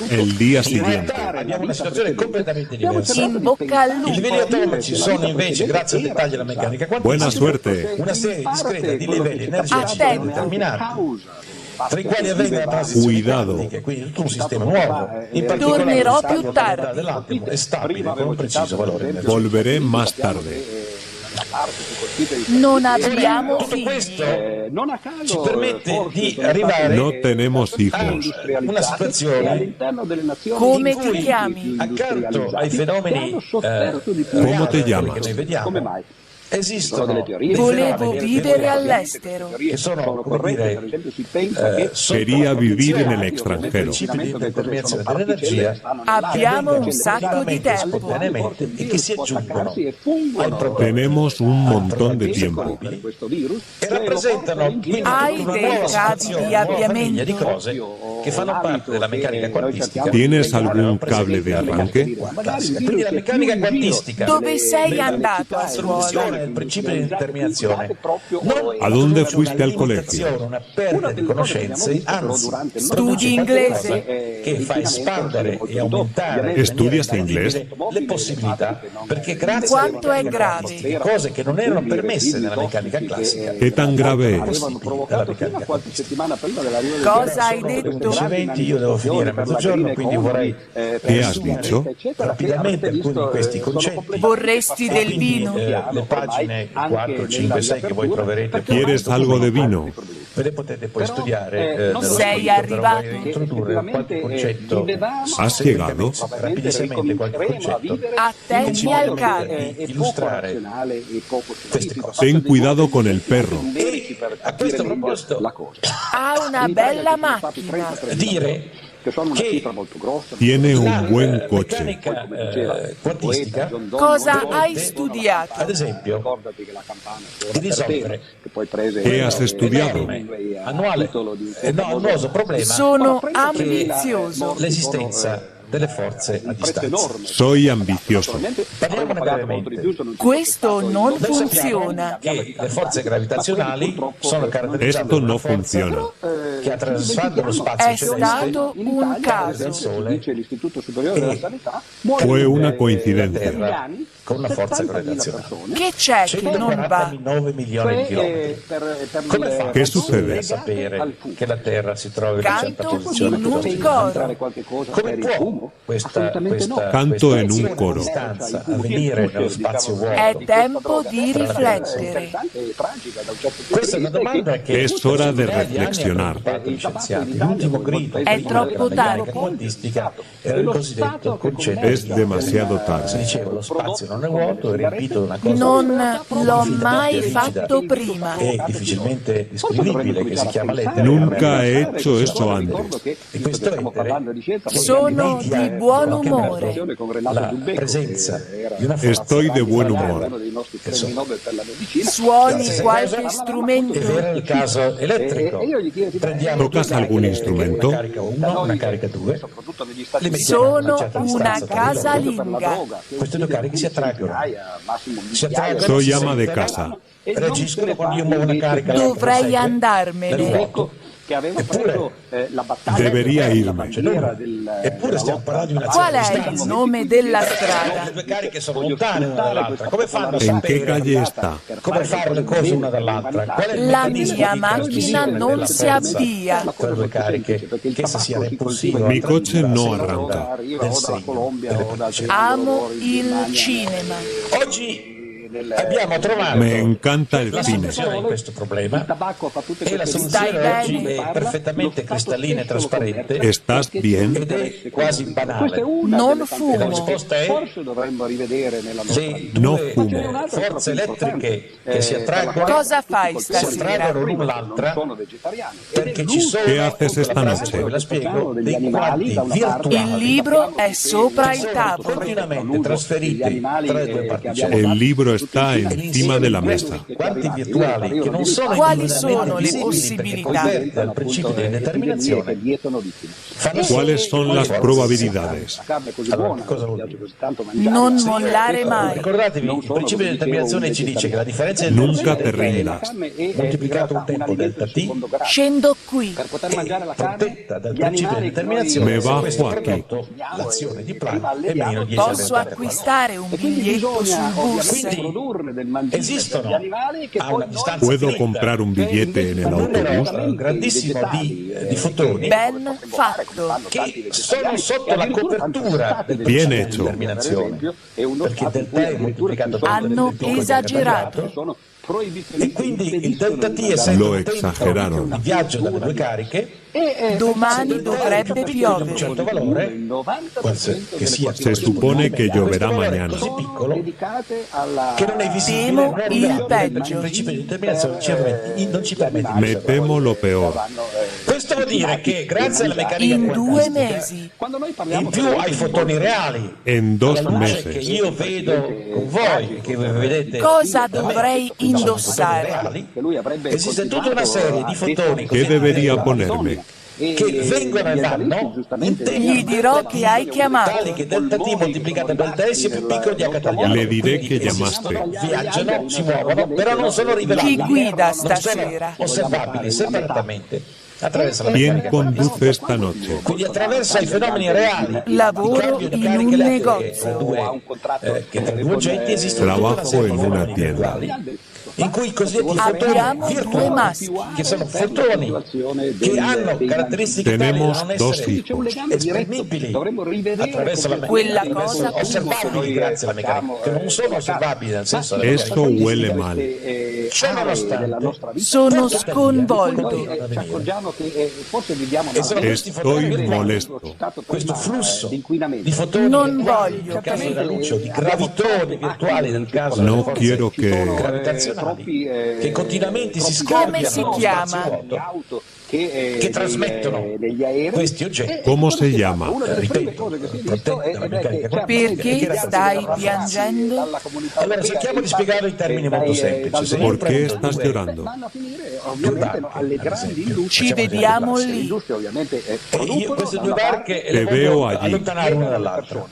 El día In siguiente. realtà abbiamo una situazione completamente diversa. In bocca al I livelli lupo. atomici sono invece, grazie al dettaglio della meccanica quantistica, Buena suerte. una serie discreta di livelli energetici Attento. determinati, tra i quali avvengono la transizione Cuidado. quantica, quindi tutto un sistema nuovo. In particolare Tornerò lo stato più di qualità tardi. dell'atomo è stabile con un preciso valore energetico. Volveré más tarde. Non abbiamo Tutto figli. questo ci permette di arrivare No tenemos hijos. a una situazione Come in ti cui chiami? accanto ai fenomeni ¿Cómo te reali llamas? che noi vediamo esistono dei Volevo fenomeni vivere reali all'estero. che sono, come dire, Quería vivir en el extranjero. principi di determinazione dell'energia Abbiamo un sacco di tempo. spontaneamente e che si aggiungono ai problemi Tenemos un montón de tiempo. e rappresentano quindi Hai una dei nuova cavi situazione, di una nuova famiglia di avviamento? cose che fanno parte della meccanica quantistica. ¿Tienes algún cable de arranque? Classica. Quindi la meccanica quantistica Dove sei andato a scuola? il principio di determinazione non ¿A dónde fuiste una al colegio? limitazione, una perdita di conoscenze, anzi Studi inglese? che fa espandere e aumentare ¿Estudias in maniera inglés? intangibile le possibilità, perché grazie Quanto alla è meccanica grave? quantistica, cose che non erano permesse nella meccanica classica ¿Qué tan grave es? possibili nella meccanica quantistica. Cosa hai Sono detto? 11:20, io devo finire a mezzogiorno, quindi vorrei ¿Qué has dicho? rapidamente alcuni di questi concetti. Vorresti del Quindi, vino? le pagine 4, 5, 6 che voi troverete ¿Quieres algo de vino? ve le potete poi studiare nello Sei studio, arrivato? però voglio introdurre qualche concetto ¿Has llegado? rapidissimamente qualche concetto che ci Attenti al permette cane. di illustrare queste cose. Ten cuidado con el perro. E a questo proposito Ha una bella macchina. dire che Tiene un buen la coche. meccanica quantistica Cosa hai studiato? ad esempio di risolvere ¿Qué has estudiado? annoso problema Sono che ambizioso. l'esistenza delle forze a distanza. Soy ambicioso. Parliamone brevemente. Questo non Noi funziona. sappiamo che le forze gravitazionali sono caratterizzate da Esto una no forza funciona. che attraversando lo spazio È stato celeste un del caso. Sole Fue una coincidencia. Terra con una forza gravitazionale. Che c'è che non va? 149 milioni di chilometri. Come fa Che succede? a sapere che la Terra si trova in una certa Canto posizione? in un coro. Come può questa Canto in un coro. distanza avvenire nello spazio vuoto? È tempo di riflettere. Questa è una domanda che Es hora de reflexionar. gli scienziati. L'ultimo grido È troppo della meccanica tardi. quantistica era il cosiddetto concetto. Es demasiado Si tarde. diceva lo spazio non è vuoto, è riempito da una cosa Non l'ho mai rigida fatto prima. e difficilmente descrivibile che si chiama l'etere. Nunca he hecho eso antes. E questo etere Sono di buon umore. la presenza di una forza Estoy de buen humor. Suoni qualche è strumento. vero il caso elettrico. Prendiamo ¿Tocas due algún cariche, instrumento? Una carica 1, una carica 2. Le mettiamo Sono a certa una distanza tra di loro. casalinga. Queste due cariche si attraggono. Si attraggono, Soy si ama de sentono, casa. reagiscono quando io muovo una carica. l'altra Dovrei prosegue nel andarmene. vuoto. Eppure Debería irme. Eppure stiamo parlando di una Qual certa è il distanza. nome della Le strada? due cariche sono lontane una dall'altra. Come fanno a ¿En qué sapere calle está? come fare le cose una dall'altra? Qual è il La meccanismo mia di macchina trasmissione non della si forza avvia. tra due cariche, che essa sia repulsiva? Mi coche no arranca. Del segno delle particelle. Amo il cinema. Oggi abbiamo trovato Me encanta el la cine. soluzione di questo problema e la Stai soluzione oggi bene? è perfettamente cristallina e trasparente ¿Estás bien? ed è quasi banale. Non La fumo. risposta è le No due fumo. forze elettriche che si attraggono Cosa fai si stasera? attraggono l'una l'altra perché ci sono, ¿Qué haces esta la frase noche? ve la spiego, dei quadri Il virtuali libro è sopra il sono tavolo. continuamente trasferiti tra le due particelle. El libro está encima de la mesa. Quanti virtuali che non sono Quali sono le invisibili possibilità? perché coperti dal principio di indeterminazione fanno sì ¿Cuáles son che las le forze probabilidades? Allora, che cosa vuol dire? Non mollare mai. Ricordatevi, il principio di indeterminazione ci dice che la differenza del Nunca delta te T rindas. moltiplicato un tempo delta T Scendo qui. e protetta dal principio di indeterminazione Me se bajo questo aquí. prodotto l'azione di Planck è meno 10 Posso acquistare un biglietto sul bus? Quindi esistono a una distanza ¿Puedo finita comprar un billete en el un autobús? numero grandissimo di fotoni Ben fatto. che sono sotto la copertura del Bien principio di hecho. indeterminazione perché delta è moltiplicato per Hanno il piccolo esagerato. quadrato. E quindi il delta T essendo Lo un tempo exageraron. di viaggio dalle due cariche Domani dovrebbe di un piovere. certo valore che sia Se supone que lloverá questo valore è mañana. così piccolo che non è visibile, Temo non è il rilevabile, perché peggio. il principio di indeterminazione non ci permette di Me temo lo peor. questo vuol dire che grazie alla meccanica In 2 quantistica mesi. in più ai fotoni reali En 2 la luce che meses. io vedo con voi e che voi vedete Cosa dovrei indossare? reali, esiste tutta una serie di fotoni ¿Qué debería ponerme? che vengono e vanno in Gli tempi dirò che hai chiamato. tali che delta T moltiplicato per delta S è più piccolo di H tagliato. Le diré Quindi che esistono, chiamaste. viaggiano, si muovono, però non sono rivelabili. Chi guida non sono stasera? osservabili separatamente attraverso la ¿Quién meccanica conduce esta noche? quindi attraverso i fenomeni reali Lavoro di cambio di in cariche un elettriche negozio. che tra i due oggetti esistono tutta una Trabajo serie en di una fenomeni tienda. virtuali in cui i cosiddetti Abbiamo fotoni 2 virtuali maschi. che sono fotoni che hanno caratteristiche tali da Tenemos non dos essere hijos. esprimibili attraverso la Quella meccanica, cosa osservabili grazie alla meccanica, che non sono osservabili nel senso della Esto meccanica huele mal. ciò nonostante Sono sconvolto. e sono questi fotoni Estoy virtuali, molesto. questo flusso di fotoni Non virtuali, voglio nel caso che- della luce o di gravitoni virtuali nel caso delle No forze quiero que... gravitazionali che continuamente si Come scambiano si nello chiama? spazio vuoto, che trasmettono questi oggetti. ¿Cómo se llama? Ripeto, protetta dalla meccanica quantistica. Perché stai piangendo? Allora cerchiamo di spiegarlo in termini molto semplici. Se io ¿Por qué prendo estás due- llorando? due barche, ad esempio, Ci facciamo vediamo esempio lì. classico. E io queste due barche Te le veo vedo allí. allontanare una dall'altra.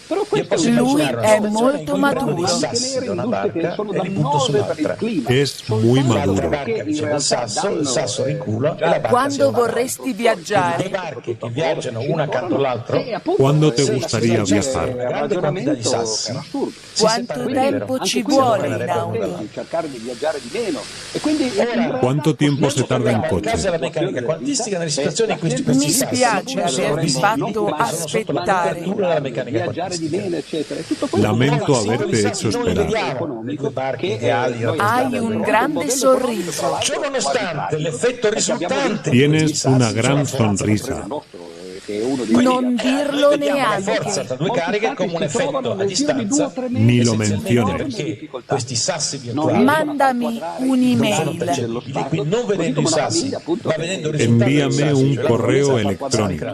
Lui è molto maduro. Es muy maduro. Quando vorresti viaggiare? ¿Cuándo te gustaría viajar? Quanto tempo ci vuole in auto? ¿Cuánto tiempo se tarda en coche? Mi spiace averti fatto aspettare. Lamento haberte hecho esperar. Hai un grande sorriso. Tienes una gran sonrisa. Non dirlo neanche. Ni lo menciones. Mandami un'email. Envíame un correo electrónico.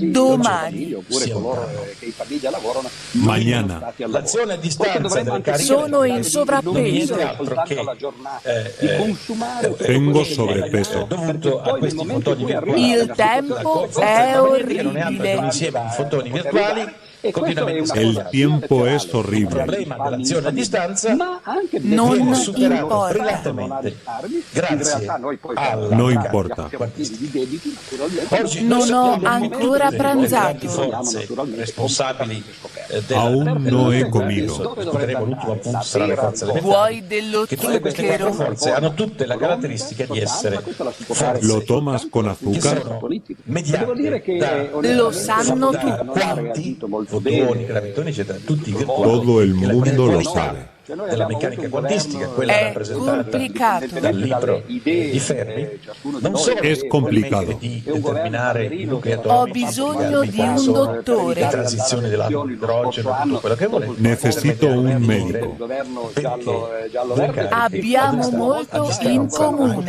Domani. Mañana. Sono in sovrappeso. Tengo sobrepeso. Il tempo è orribile. El tiempo es horrible. Non importa. No importa. Non ho ancora pranzato. Aún no he comido. Vuoi dello zucchero? ¿Lo tomas con azúcar? Lo sanno tutti. Todo el mundo lo sabe. della meccanica quantistica, quella è rappresentata complicato. dal libro di Fermi, non solo es complicado. di determinare i nuclei Ho atomici, bisogno di un dottore. le transizioni dell'idrogeno, tutto quello che volete. Necesito un médico. Abbiamo molto in comune.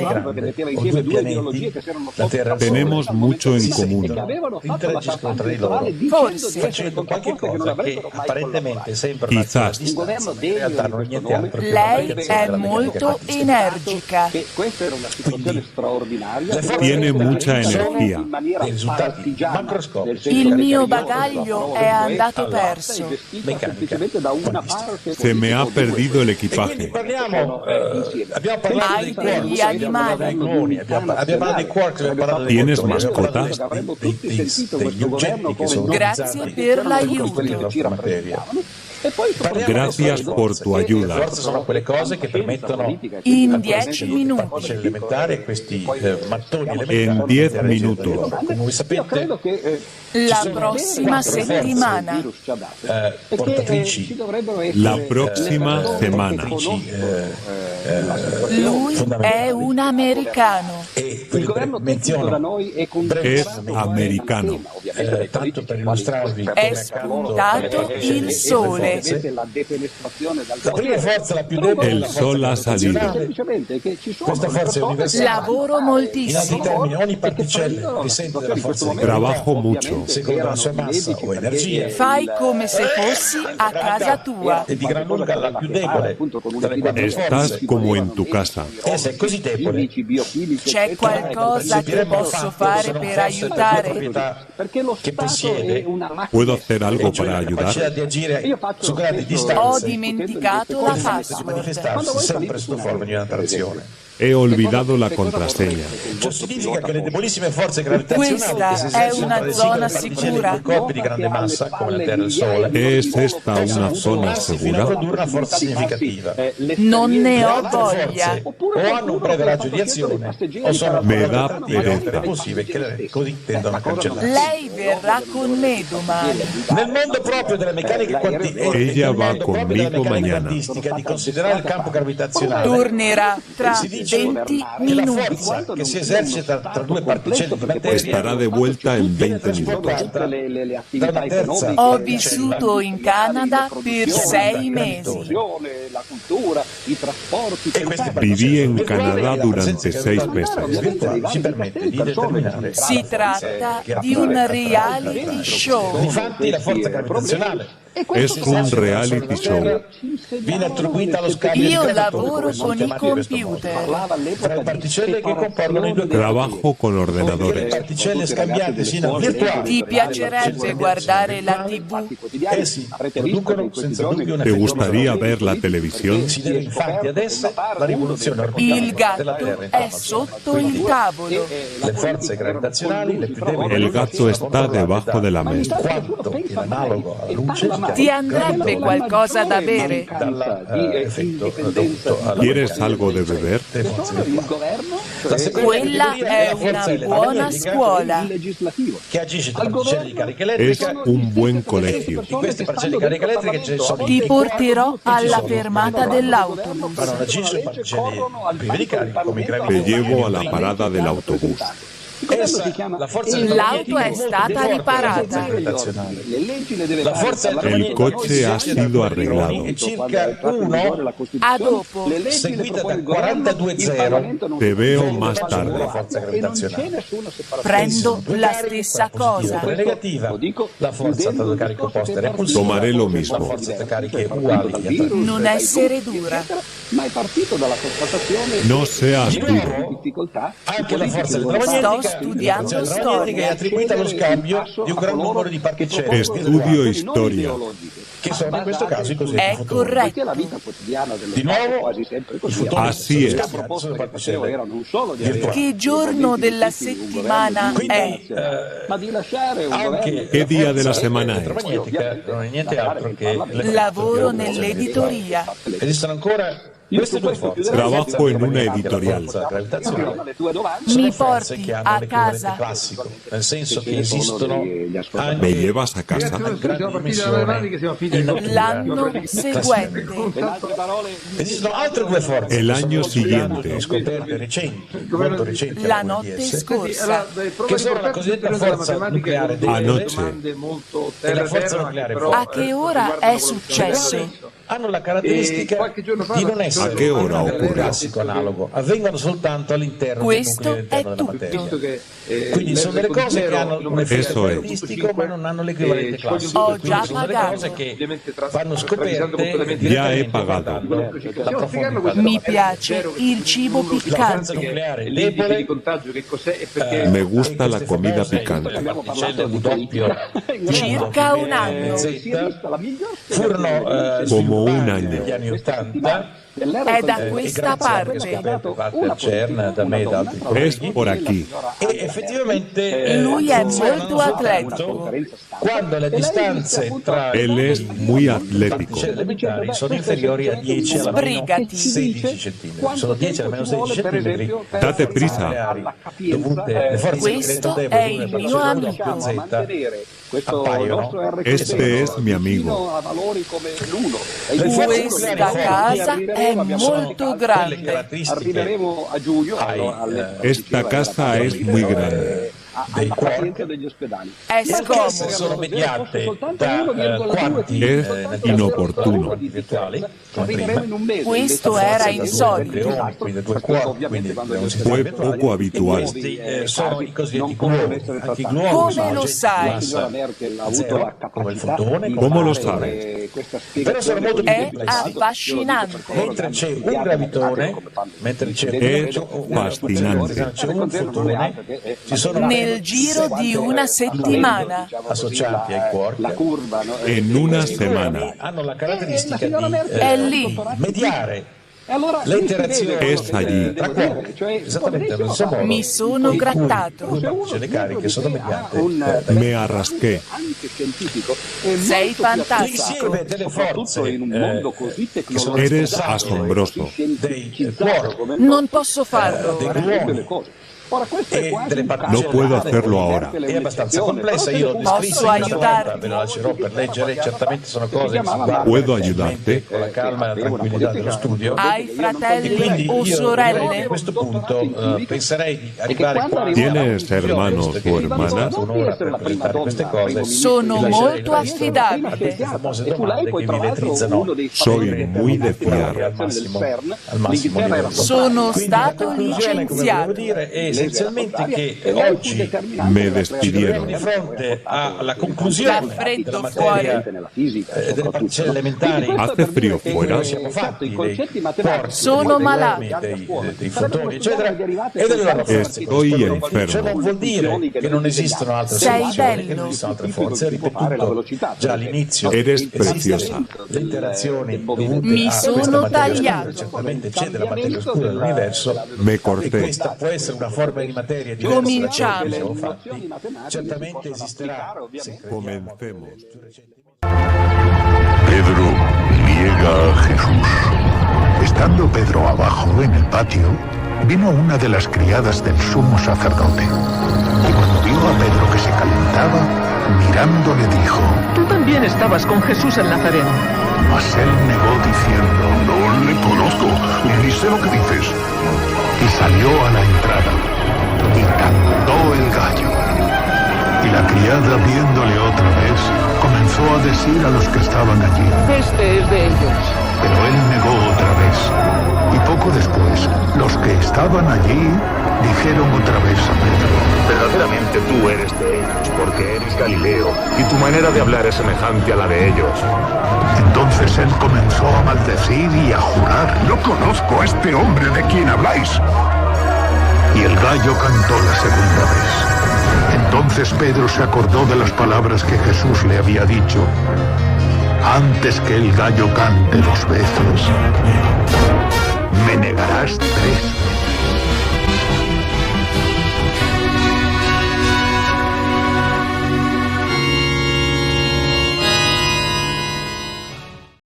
Tenemos mucho en común. Interagiscono tra di loro, Forse. facendo qualche cosa che apparentemente sembra una Quizás. distanza, ma in realtà non è niente altro che Lei un'applicazione è della meccanica molto quantistica. energica. Tiene mucha energía. Dei risultati macroscopici. Il mio bagaglio è andato perso. Meccanica quantistica. Se me ha perdido el equipaje. Parliamo, abbiamo parlato Hai dei quark, degli animali. abbiamo parlato dei quark, abbiamo parlato dei ¿Tienes fotoni, abbiamo mascotas? parlato degli oggetti che sono Grazie utilizzati per l'aiuto. per la nostra materia. Gracias por tu ayuda. Forse sono quelle cose che permettono In 10 minuti. forze elementari e questi mattoni elementari. En 10 minutos. Come voi sapete, La prossima settimana. portatrici La próxima semana. Lui è un americano. e menziono Es americano. tanto per illustrarvi È come accanto spuntato il sole. la prima forza, la più debole, è El la forza sol ha salido. gravitazionale. Questa forza è universale. Lavoro In altri moltissimo. termini, ogni particella risente della forza di Trabajo mucho. secondo la sua massa o energia, Fai come se fossi a casa tua. e di gran lunga la più debole dalle quattro Estás forze. como en tu casa. Essa è così debole C'è qualcosa che posso fare per aiutare? che possiede ¿Puedo hacer algo cioè para la capacità ayudar? di agire su grandi Ho distanze, dimenticato la di password. manifestarsi sempre sotto forma di un'atterazione. He olvidado la contraseña. Ciò significa che le debolissime forze gravitazionali Questa che si è esercitano una ad esempio zona le particelle sicura. di corpi di grande massa come la Terra e il Sole ¿Es esta una zona fino a segura? produrre una forza significativa. Non ne ho Altre voglia. forze o hanno un breve raggio di azione o sono Me da alternative pereza. repulsive che così tendono a cancellare. Lei verrà con me domani. Nel mondo proprio della meccanica quantistica, Ella va conmigo mañana. di considerare il campo gravitazionale, Tornerà tra si dice 20 che la minuti. forza che si esercita tra due particelle di materia Estará de vuelta en viene 20 minutos. trasportata da una terza Ho particella vissuto in Canada per 6 mesi. Viví en Canadá durante 6 meses. virtuali ci permette di determinare Si tratta di un reality show. Infatti la forza gravitazionale Es un reality show. Viene attribuita allo scambio Io di lavoro si con i chiama in questo modo. computer. Fra particelle che compongono i due corpi. Trabajo con Le ordenadores. particelle scambiate siano virtuali. Ti piacerebbe guardare la TV? Sì, producono senza dubbio un ¿Te effetto gustaría ver la televisión? Si deve infatti adesso la rivoluzione Il orbitale della gatto Terra in è torno al Sole. sotto il tavolo. Le forze gravitazionali, le più deboli, El gato está debajo de la mesa. quanto in analogo alla luce Ti andrebbe qualcosa da bere? dall'effetto dovuto alla ¿Quieres algo de beber? Quella è una buona scuola. che agisce tra particelle di carica Es elettrica. un buen colegio. Di queste particelle di carica elettrica ce ne sono Ti porterò alla fermata dell'autobus. ma non agisce particelle prive di carica come i Te gravitoni. llevo a la parada del autobús. La forza L'auto è stata riparata. La forza El coche ha sido arreglado. è circa 1 A dopo. seguita da 42,0 Te veo más tarde. la forza gravitazionale. Prendo la stessa cosa. È negativa. La forza tra due cariche opposte è repulsiva. Tomaré lo La mismo. forza tra cariche uguali è attrattiva. Non essere dura. Ma è partito dalla constatazione No seas Di duro. nuovo, difficoltà. anche la forza Sto elettromagnetica studiando è storia. attribuita allo scambio di un gran numero di particelle Estudio historia. che sono in questo caso i cosiddetti È fotoni. corretto. La vita quotidiana dello Di nuovo, Stato quasi sempre i così. fotoni Así es. sono Proposte che facevo particelle erano non solo di avere virtuali. Che giorno della settimana è? ma di lasciare un Anche governo ¿Qué día de la semana es? elettromagnetica non è niente altro che Lavoro nell'editoria. Esistono ancora queste due forze. Trabajo en una editorial. La gravitazionale le tue domande. sono Mi forze porti che hanno a l'equivalente casa. classico, nel senso che esistono ¿Me anche llevas a casa? grandi dimensioni in natura. L'anno seguente. Esistono altre due forze. El che sono año molto più grandi, siguiente. scoperte recenti, molto recenti. La alcune di notte esse, scorsa. che sono la cosiddetta forza nucleare debole Anoche. e la forza nucleare A forte. che ora è successo? Hanno la caratteristica di non essere A che ora un occorre? classico analogo, avvengono soltanto all'interno del Questo nucleo interno è della tutto. materia. Quindi sono delle cose che hanno un effetto Eso è. caratteristico ma non hanno l'equivalente classico. Ho Quindi già sono delle pagato. cose che vanno scoperte Ya he direttamente pagado. guardando la profondità. Mi piace il cibo La forza piccante. nucleare debole Me gusta la comida picante. particelle di doppio Circa un anno. Z furono Como un sviluppate año. negli anni 80 È da questa parte. al CERN da me e da altri Es colleghi por aquí. e effettivamente Lui è funzionano molto atletico. soltanto quando le distanze tra Él es muy atlético. particelle elementari sono inferiori a 10 alla meno Sbrigati. 16 centimetri. Sono 10 alla meno 16 centimetri. Date prisa. Nucleari dovute le forze Questo deboli è delle il particelle mio doppio amico. Z appaiono. Este es mi amigo. a valori come l'uno. Le forze Questa nucleari casa forti è molto quelle grande. caratteristiche Arriveremo a giugno Esta casa es muy grande. dei quark degli ospedali. È che scomodo. sono mediate da quanti Es inoportuno. virtuali come Arriveremo in prima. un mese. Questo era insolito. Gluoni, quindi due quark, quindi un sistema Fue virtuale. poco habitual. Questi sono i cosiddetti gluoni. Anche i gluoni Come sono lo oggetti sai? di massa Merkel ha avuto la zero, come il capacità fotone, di ¿Cómo lo fare, sabe? questa però sono molto più È complessi. affascinante. Mentre c'è un gravitone, mentre c'è È fascinante. c'è un fotone, ci sono Nel giro di una settimana. associati ai quark. En una semana. Hanno la caratteristica di È lì. mediare le interazioni Es allí. tra quark, esattamente allo stesso modo Mi sono in cui grattato. due particelle cariche sono mediate Me arrasqué. Sei fantastico. l'insieme delle forze che sono Eres responsabili asombroso. dei quark, Non posso farlo. dei gluoni e delle No particelle puedo hacerlo ahora. è abbastanza complessa, io l'ho descritto in una volta, aiutarti? ve lo lascerò per leggere, certamente sono cose che si guardano Puedo ayudarte. con la calma e la tranquillità dello studio. Hai E fratelli quindi o io direi che a sorelle? questo punto penserei di arrivare qua alla ¿Tienes conclusione, hermanos visto che o è hermanas? stata un'ora per presentare queste cose. Sono vi lascerei molto il resto affidabili. a queste famose domande che vi elettrizzano. Soy muy de fiar. Al massimo livello. Sono Quindi stato la conclusione, come volevo licenziato. dire, è essenzialmente che oggi me despidieron. di fronte alla conclusione della materia delle particelle elementari. Hace frío fuera. Noi siamo fatti Sono malato. dei fotoni, eccetera, e delle loro forze. Estoy enfermo. Ciò non vuol dire che non esistono altre Sei soluzioni, che bello. non esistono altre forze. Ho ripetuto già all'inizio. Eres preciosa. Le interazioni dovute Mi a sono questa materia tagliato. oscura, certamente c'è della materia oscura dell'universo. Me E corté. questa può essere una forma di materia diversa da quella Cominciamo. che siamo fatti. Certamente esisterà. se crediamo. Comencemos. Pedro niega a Jesús. Estando Pedro abajo en el patio, vino una de las criadas del sumo sacerdote. Y cuando vio a Pedro que se calentaba, mirándole dijo: Tú también estabas con Jesús el Nazareno. Mas él negó diciendo: No le conozco, ni sé lo que dices. Y salió a la entrada, y cantó el gallo. Y la criada, viéndole otra vez, comenzó a decir a los que estaban allí. Este es de ellos. Pero él negó otra vez. Y poco después, los que estaban allí dijeron otra vez a Pedro: Verdaderamente tú eres de ellos, porque eres Galileo, y tu manera de hablar es semejante a la de ellos. Entonces él comenzó a maldecir y a jurar. No conozco a este hombre de quien habláis. Y el gallo cantó la segunda vez. Entonces Pedro se acordó de las palabras que Jesús le había dicho: antes que el gallo cante 2 veces, me negarás 3 veces.